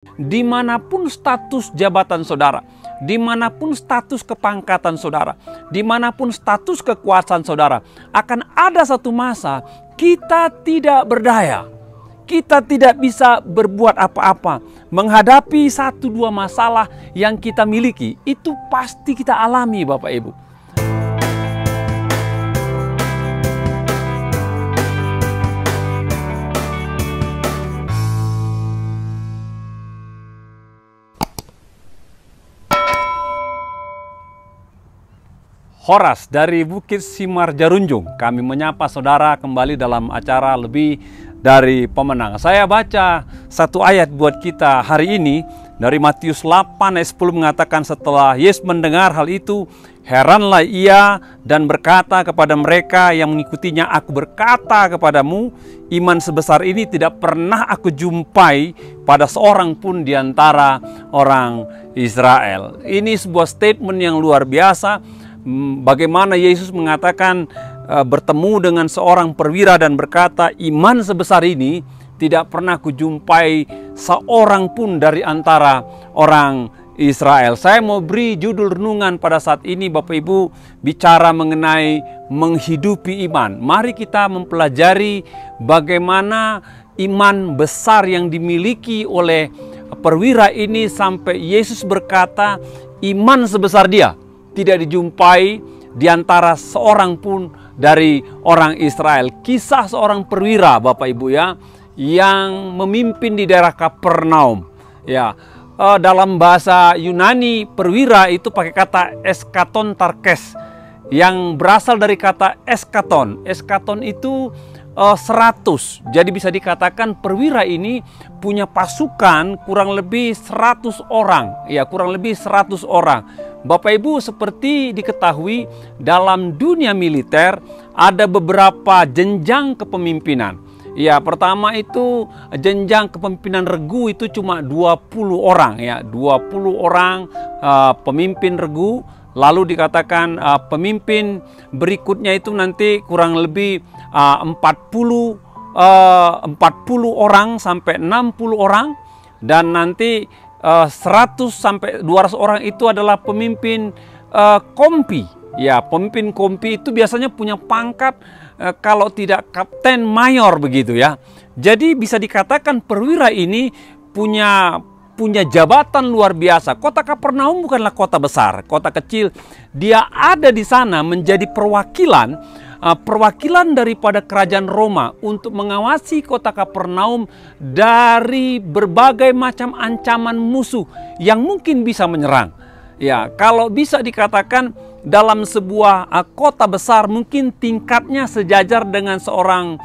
Dimanapun status jabatan saudara, dimanapun status kepangkatan saudara, dimanapun status kekuasaan saudara, akan ada satu masa kita tidak berdaya. Kita tidak bisa berbuat apa-apa. Menghadapi satu dua masalah yang kita miliki, itu pasti kita alami Bapak Ibu. Horas dari Bukit Simar Jarunjung, kami menyapa saudara kembali dalam acara Lebih dari Pemenang. Saya baca satu ayat buat kita hari ini dari Matius 8 ayat 10 mengatakan, setelah Yesus mendengar hal itu, heranlah ia dan berkata kepada mereka yang mengikutinya, aku berkata kepadamu, iman sebesar ini tidak pernah aku jumpai pada seorang pun di antara orang Israel. Ini sebuah statement yang luar biasa. Bagaimana Yesus mengatakan bertemu dengan seorang perwira dan berkata, iman sebesar ini tidak pernah kujumpai seorang pun dari antara orang Israel. Saya mau beri judul renungan pada saat ini Bapak Ibu, bicara mengenai menghidupi iman. Mari kita mempelajari bagaimana iman besar yang dimiliki oleh perwira ini sampai Yesus berkata, iman sebesar dia tidak dijumpai di antara seorang pun dari orang Israel. Kisah seorang perwira Bapak Ibu ya, yang memimpin di daerah Kapernaum. Ya, dalam bahasa Yunani perwira itu pakai kata eskaton tarkes, yang berasal dari kata eskaton. Eskaton itu 100. Jadi bisa dikatakan perwira ini punya pasukan kurang lebih 100 orang. Ya, kurang lebih 100 orang. Bapak Ibu, seperti diketahui dalam dunia militer ada beberapa jenjang kepemimpinan. Ya, pertama itu jenjang kepemimpinan regu itu cuma 20 orang ya, 20 orang pemimpin regu. Lalu dikatakan pemimpin berikutnya itu nanti kurang lebih 40 orang sampai 60 orang, dan nanti 100 sampai 200 orang itu adalah pemimpin kompi. Ya, pemimpin kompi itu biasanya punya pangkat kalau tidak kapten mayor begitu ya. Jadi bisa dikatakan perwira ini punya jabatan luar biasa. Kota Kapernaum bukanlah kota besar, kota kecil. Dia ada di sana menjadi perwakilan daripada kerajaan Roma untuk mengawasi kota Kapernaum dari berbagai macam ancaman musuh yang mungkin bisa menyerang. Ya, kalau bisa dikatakan dalam sebuah kota besar mungkin tingkatnya sejajar dengan seorang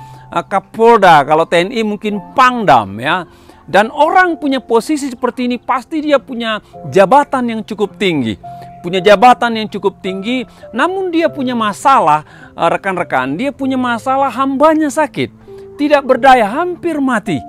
Kapolda, kalau TNI mungkin Pangdam ya. Dan orang punya posisi seperti ini pasti dia punya jabatan yang cukup tinggi. Punya jabatan yang cukup tinggi, namun dia punya masalah, rekan-rekan, dia punya masalah, hambanya sakit, tidak berdaya, hampir mati.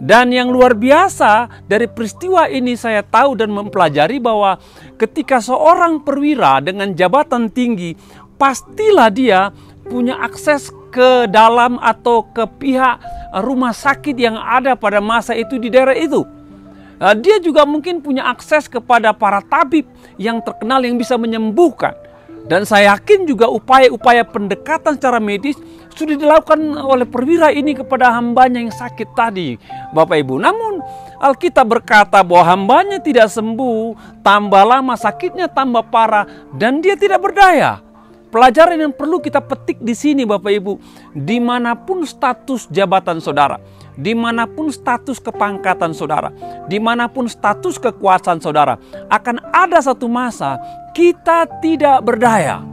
Dan yang luar biasa dari peristiwa ini saya tahu dan mempelajari bahwa ketika seorang perwira dengan jabatan tinggi, pastilah dia punya akses ke dalam atau ke pihak rumah sakit yang ada pada masa itu di daerah itu. Dia juga mungkin punya akses kepada para tabib yang terkenal yang bisa menyembuhkan. Dan saya yakin juga upaya-upaya pendekatan secara medis sudah dilakukan oleh perwira ini kepada hambanya yang sakit tadi, Bapak Ibu. Namun Alkitab berkata bahwa hambanya tidak sembuh, tambah lama sakitnya tambah parah, dan dia tidak berdaya. Pelajaran yang perlu kita petik di sini Bapak Ibu, dimanapun status jabatan saudara, dimanapun status kepangkatan saudara, dimanapun status kekuasaan saudara, akan ada satu masa kita tidak berdaya.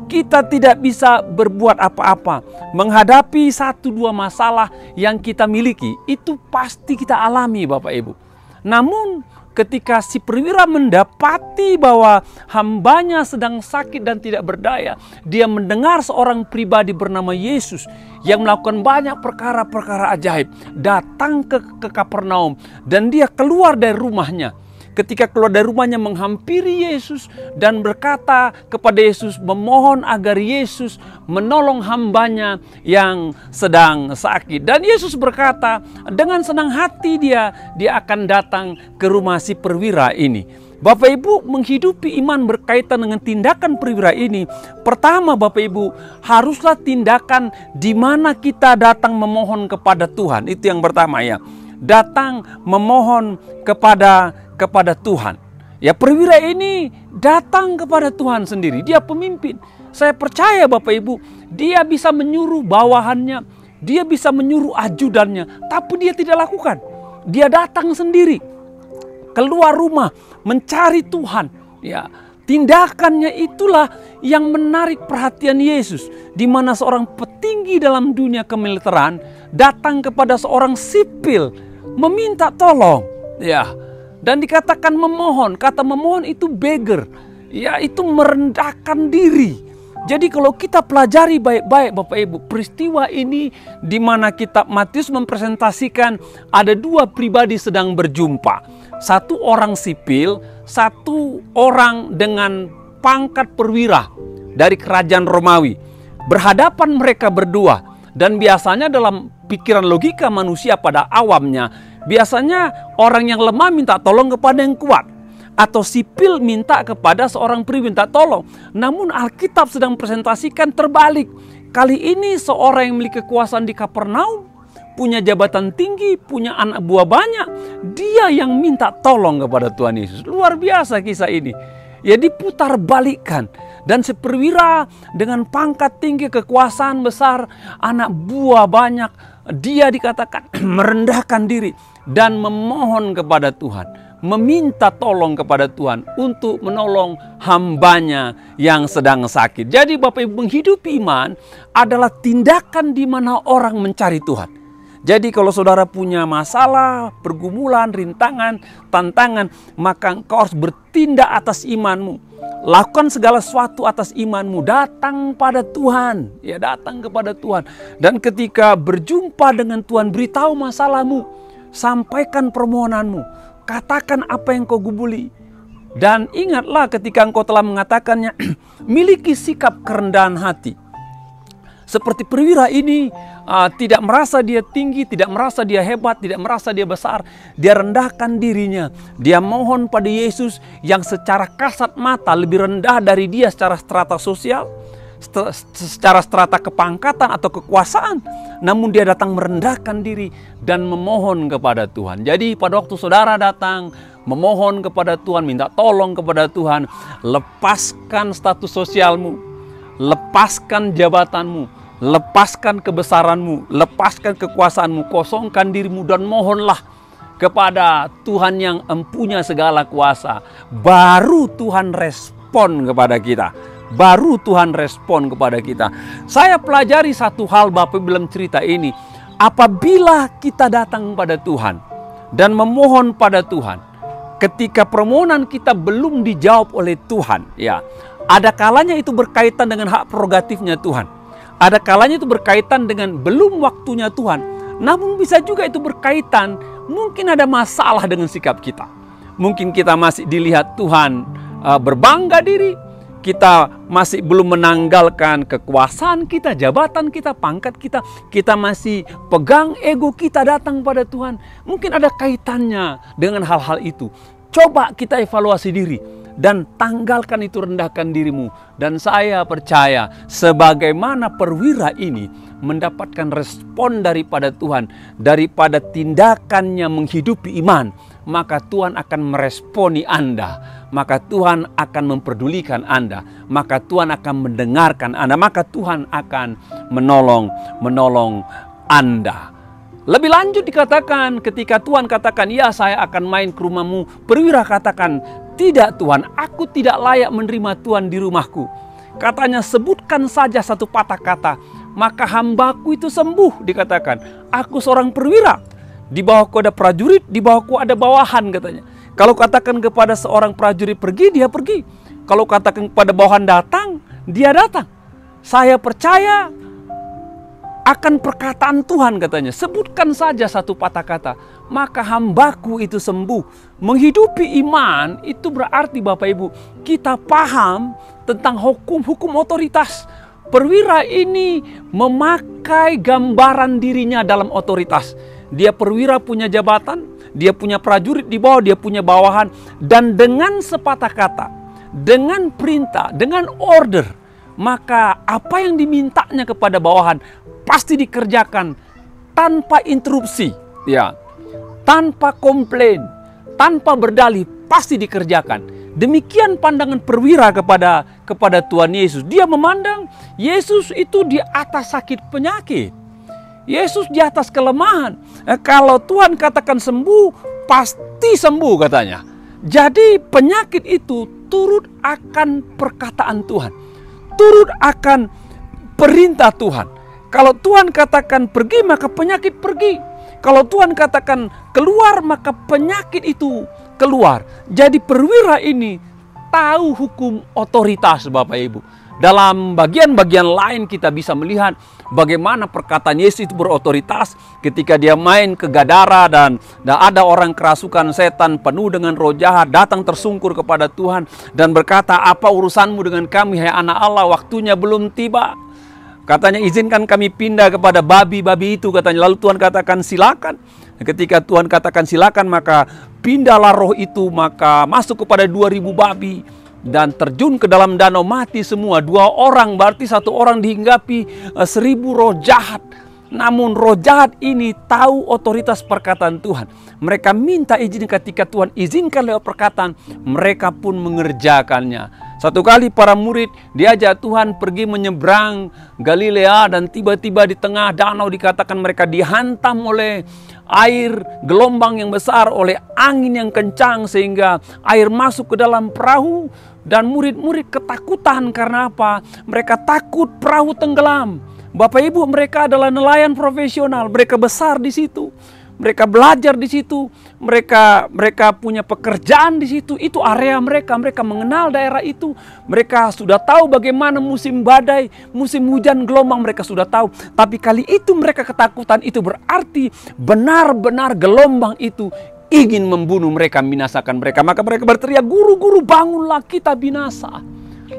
Kita tidak bisa berbuat apa-apa. Menghadapi satu dua masalah yang kita miliki, itu pasti kita alami Bapak Ibu. Namun ketika si perwira mendapati bahwa hambanya sedang sakit dan tidak berdaya, dia mendengar seorang pribadi bernama Yesus yang melakukan banyak perkara-perkara ajaib, datang ke Kapernaum, dan dia keluar dari rumahnya. ketika keluar dari rumahnya menghampiri Yesus dan berkata kepada Yesus, memohon agar Yesus menolong hambanya yang sedang sakit. Dan Yesus berkata, dengan senang hati dia akan datang ke rumah si perwira ini. Bapak Ibu, menghidupi iman berkaitan dengan tindakan perwira ini. Pertama Bapak Ibu, haruslah tindakan di mana kita datang memohon kepada Tuhan. Itu yang pertama ya. Datang memohon kepada Tuhan. Ya, perwira ini datang kepada Tuhan sendiri. Dia pemimpin. Saya percaya Bapak Ibu, dia bisa menyuruh bawahannya, dia bisa menyuruh ajudannya, tapi dia tidak lakukan. Dia datang sendiri, keluar rumah, mencari Tuhan. Ya, tindakannya itulah yang menarik perhatian Yesus, di mana seorang petinggi dalam dunia kemiliteran datang kepada seorang sipil meminta tolong. Ya, dan dikatakan memohon. Kata memohon itu beggar, ya, itu merendahkan diri. Jadi kalau kita pelajari baik-baik Bapak Ibu, peristiwa ini di mana kitab Matius mempresentasikan ada dua pribadi sedang berjumpa. Satu orang sipil, satu orang dengan pangkat perwira dari kerajaan Romawi. Berhadapan mereka berdua. Dan biasanya dalam pikiran logika manusia pada awamnya, biasanya orang yang lemah minta tolong kepada yang kuat. Atau sipil minta kepada seorang perwira minta tolong. Namun Alkitab sedang presentasikan terbalik. Kali ini seorang yang memiliki kekuasaan di Kapernaum, punya jabatan tinggi, punya anak buah banyak, dia yang minta tolong kepada Tuhan Yesus. Luar biasa kisah ini. Ya, diputar balikkan. Dan si perwira dengan pangkat tinggi, kekuasaan besar, anak buah banyak, dia dikatakan merendahkan diri dan memohon kepada Tuhan. Meminta tolong kepada Tuhan untuk menolong hambanya yang sedang sakit. Jadi Bapak Ibu, menghidupi iman adalah tindakan di mana orang mencari Tuhan. Jadi kalau saudara punya masalah, pergumulan, rintangan, tantangan, maka engkau harus bertindak atas imanmu. Lakukan segala sesuatu atas imanmu. Datang pada Tuhan. Ya, datang kepada Tuhan. Dan ketika berjumpa dengan Tuhan, beritahu masalahmu. Sampaikan permohonanmu. Katakan apa yang kau gumuli. Dan ingatlah ketika engkau telah mengatakannya, miliki sikap kerendahan hati. Seperti perwira ini, tidak merasa dia tinggi, tidak merasa dia hebat, tidak merasa dia besar. Dia rendahkan dirinya. Dia mohon pada Yesus yang secara kasat mata lebih rendah dari dia secara strata sosial, secara strata kepangkatan atau kekuasaan. Namun dia datang merendahkan diri dan memohon kepada Tuhan. Jadi pada waktu saudara datang memohon kepada Tuhan, minta tolong kepada Tuhan, lepaskan status sosialmu, lepaskan jabatanmu, lepaskan kebesaranmu, lepaskan kekuasaanmu, kosongkan dirimu dan mohonlah kepada Tuhan yang empunya segala kuasa. Baru Tuhan respon kepada kita. Baru Tuhan respon kepada kita. Saya pelajari satu hal Bapak dalam cerita ini. Apabila kita datang pada Tuhan dan memohon pada Tuhan, ketika permohonan kita belum dijawab oleh Tuhan, ya, ada kalanya itu berkaitan dengan hak prerogatifnya Tuhan. Ada kalanya itu berkaitan dengan belum waktunya Tuhan. Namun bisa juga itu berkaitan, mungkin ada masalah dengan sikap kita. Mungkin kita masih dilihat Tuhan berbangga diri. Kita masih belum menanggalkan kekuasaan kita, jabatan kita, pangkat kita. Kita masih pegang ego kita datang pada Tuhan. Mungkin ada kaitannya dengan hal-hal itu. Coba kita evaluasi diri dan tanggalkan itu, rendahkan dirimu. Dan saya percaya sebagaimana perwira ini mendapatkan respon daripada Tuhan, daripada tindakannya menghidupi iman, maka Tuhan akan meresponi Anda. Maka Tuhan akan memperdulikan Anda. Maka Tuhan akan mendengarkan Anda. Maka Tuhan akan menolong Anda. Lebih lanjut dikatakan ketika Tuhan katakan, ya saya akan main ke rumahmu. Perwira katakan, tidak Tuhan, aku tidak layak menerima Tuhan di rumahku. Katanya, sebutkan saja satu patah kata, maka hambaku itu sembuh. Dikatakan, aku seorang perwira. Di bawahku ada prajurit, di bawahku ada bawahan katanya. Kalau katakan kepada seorang prajurit pergi, dia pergi. Kalau katakan kepada bawahan datang, dia datang. Saya percaya akan perkataan Tuhan katanya. Sebutkan saja satu patah kata, maka hambaku itu sembuh. Menghidupi iman itu berarti Bapak Ibu, kita paham tentang hukum otoritas. Perwira ini memakai gambaran dirinya dalam otoritas. Dia perwira punya jabatan, dia punya prajurit di bawah, dia punya bawahan. Dan dengan sepatah kata, dengan perintah, dengan order, maka apa yang dimintanya kepada bawahan pasti dikerjakan tanpa interupsi, ya, tanpa komplain, tanpa berdalih, pasti dikerjakan. Demikian pandangan perwira kepada Tuhan Yesus. Dia memandang Yesus itu di atas sakit penyakit, Yesus di atas kelemahan. Kalau Tuhan katakan sembuh, pasti sembuh katanya. Jadi penyakit itu turut akan perkataan Tuhan, turut akan perintah Tuhan. Kalau Tuhan katakan pergi, maka penyakit pergi. Kalau Tuhan katakan keluar, maka penyakit itu keluar. Jadi perwira ini tahu hukum otoritas Bapak Ibu. Dalam bagian-bagian lain kita bisa melihat bagaimana perkataan Yesus itu berotoritas ketika dia main ke Gadara dan ada orang kerasukan setan penuh dengan roh jahat datang tersungkur kepada Tuhan dan berkata, apa urusanmu dengan kami, hai anak Allah, waktunya belum tiba. Katanya, izinkan kami pindah kepada babi-babi itu, katanya. Lalu Tuhan katakan silakan. Ketika Tuhan katakan silakan, maka pindahlah roh itu, maka masuk kepada 2000 babi dan terjun ke dalam danau, mati semua. 2 orang, berarti 1 orang dihinggapi 1000 roh jahat. Namun roh jahat ini tahu otoritas perkataan Tuhan. Mereka minta izin, ketika Tuhan izinkan lewat perkataan, mereka pun mengerjakannya. Satu kali para murid diajak Tuhan pergi menyeberang Galilea dan tiba-tiba di tengah danau dikatakan mereka dihantam oleh air gelombang yang besar, oleh angin yang kencang sehingga air masuk ke dalam perahu dan murid-murid ketakutan. Karena apa? Mereka takut perahu tenggelam. Bapak Ibu, mereka adalah nelayan profesional, mereka besar di situ. Mereka belajar di situ, mereka punya pekerjaan di situ, itu area mereka, mereka mengenal daerah itu. Mereka sudah tahu bagaimana musim badai, musim hujan gelombang mereka sudah tahu. Tapi kali itu mereka ketakutan, itu berarti benar-benar gelombang itu ingin membunuh mereka, binasakan mereka. Maka mereka berteriak, guru-guru bangunlah, kita binasa.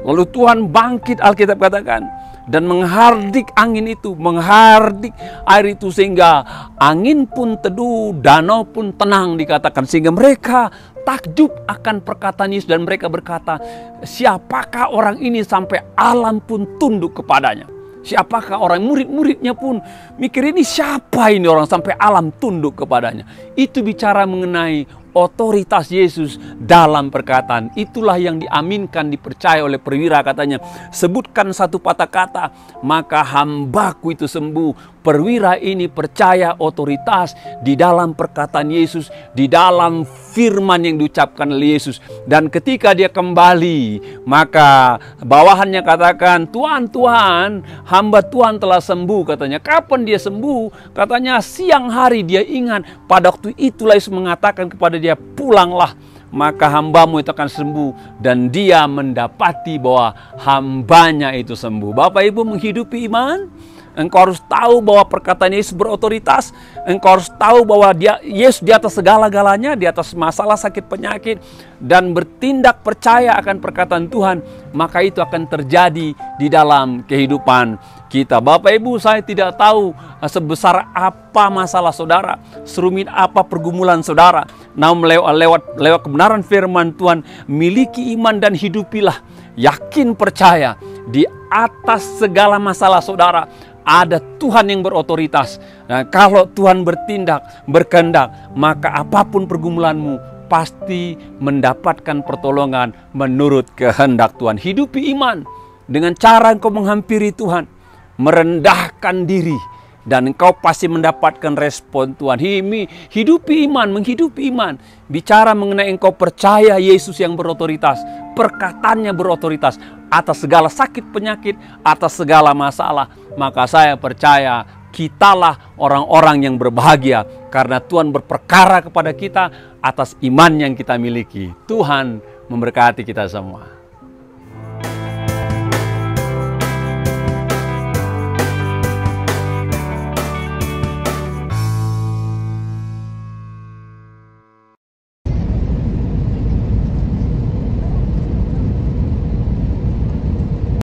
Lalu Tuhan bangkit, Alkitab katakan, dan menghardik angin itu, menghardik air itu sehingga angin pun teduh, danau pun tenang dikatakan. Sehingga mereka takjub akan perkataan Yesus dan mereka berkata, siapakah orang ini sampai alam pun tunduk kepadanya? Siapakah orang? Murid-muridnya pun mikir, ini siapa ini orang sampai alam tunduk kepadanya? Itu bicara mengenai otoritas Yesus dalam perkataan. Itulah yang diaminkan, dipercaya oleh perwira. Katanya, sebutkan satu patah kata, maka hambaku itu sembuh. Perwira ini percaya otoritas di dalam perkataan Yesus, di dalam firman yang diucapkan oleh Yesus. Dan ketika dia kembali, maka bawahannya katakan, Tuhan, Tuhan, hamba Tuhan telah sembuh, katanya. Kapan dia sembuh? Katanya siang hari dia ingat. Pada waktu itulah Yesus mengatakan kepada dia, pulanglah, maka hambamu itu akan sembuh. Dan dia mendapati bahwa hambanya itu sembuh. Bapak Ibu, menghidupi iman, engkau harus tahu bahwa perkataan Yesus berotoritas. Engkau harus tahu bahwa Yesus di atas segala-galanya, di atas masalah sakit penyakit, dan bertindak percaya akan perkataan Tuhan. Maka itu akan terjadi di dalam kehidupan kita. Bapak Ibu, saya tidak tahu sebesar apa masalah saudara, serumit apa pergumulan saudara. Namun lewat kebenaran firman Tuhan, miliki iman dan hidupilah yakin percaya di atas segala masalah saudara ada Tuhan yang berotoritas. Nah, kalau Tuhan bertindak, berkehendak, maka apapun pergumulanmu pasti mendapatkan pertolongan menurut kehendak Tuhan. Hidupi iman dengan cara engkau menghampiri Tuhan, merendahkan diri, dan engkau pasti mendapatkan respon Tuhan. Hidupi iman, menghidupi iman. Bicara mengenai engkau percaya Yesus yang berotoritas, perkataannya berotoritas atas segala sakit penyakit, atas segala masalah. Maka saya percaya kitalah orang-orang yang berbahagia karena Tuhan berperkara kepada kita atas iman yang kita miliki. Tuhan memberkati kita semua.